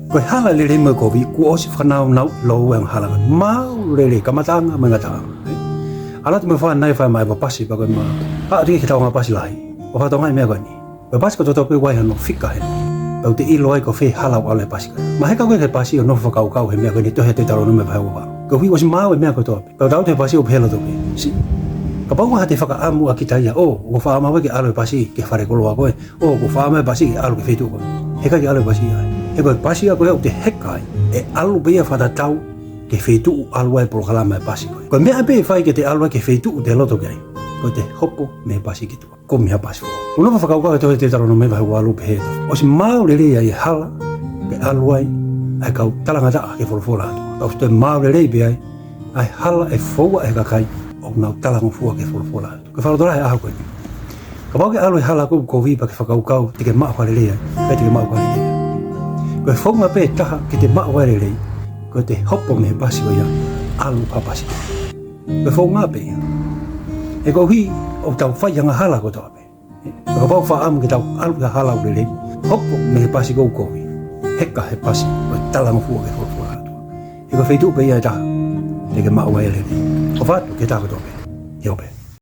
Koe hala lelei mo Kovi ku osi whanau nau lo ang hala mau lelei kamatanga mangatanga. Ala tu me fa nai fa mai ba pasi ba koe ma. A ri ki tau nga pasi lai. O fa tonga me koe ni. Ba pas ko to pe wai no fika he. Ba te ilo ai ko fe hala wale pasi. Ma he ka koe ke pasi no fa kau he me koe ni to he te taro no me fa wa. Ko wi was mau me ko to. Ba dau te pasi o pelo to pe. Si. Ka pa wa te fa ka amu akitaia o fa ma wa ke alo pasi ke fare ko lo koe. O fa ma pasi alo ke fe tu ko. He ka ke alo pasi ai. E koe pasi a koe o te hekai e alu bea whatatau ke whetu alu ai prokalama e pasi koe. Koe mea pe whai ke te alu ai ke whetu te loto kei. Koe te hopo me pasi ki tua. Ko mea pasi fo. Uno pa whakaukau e tohe te taro no me wahi walu pe heto. O si mau lelei ai hala ke alu ai ai kau talangataa ke wholofola atua. Au te mau lelei pe ai hala e foua e kakai o nau talangufua ke wholofola atua. Ke whalotora he ahu koe. Ka pau ke alu ai hala kou Kovi pa ke whakaukau te ke maa kwa lelei ai. Kai te ke maa kwa lelei ai. Koe whaunga pe taha ke te maa wairelei, koe te hopo me pasi o ia alu papasi. Koe whaunga pe ia. E koe hui o tau whaianga hala ko tau pe. Koe pau whaamu ke tau alu ka hala urelei, hopo me pasi kou Kovi. Heka he pasi, koe talango fua ke whorfura atua. E koe whaitu pe ia e taha, te ke maa wairelei. O whatu ke taha ko tau pe. Heo pe.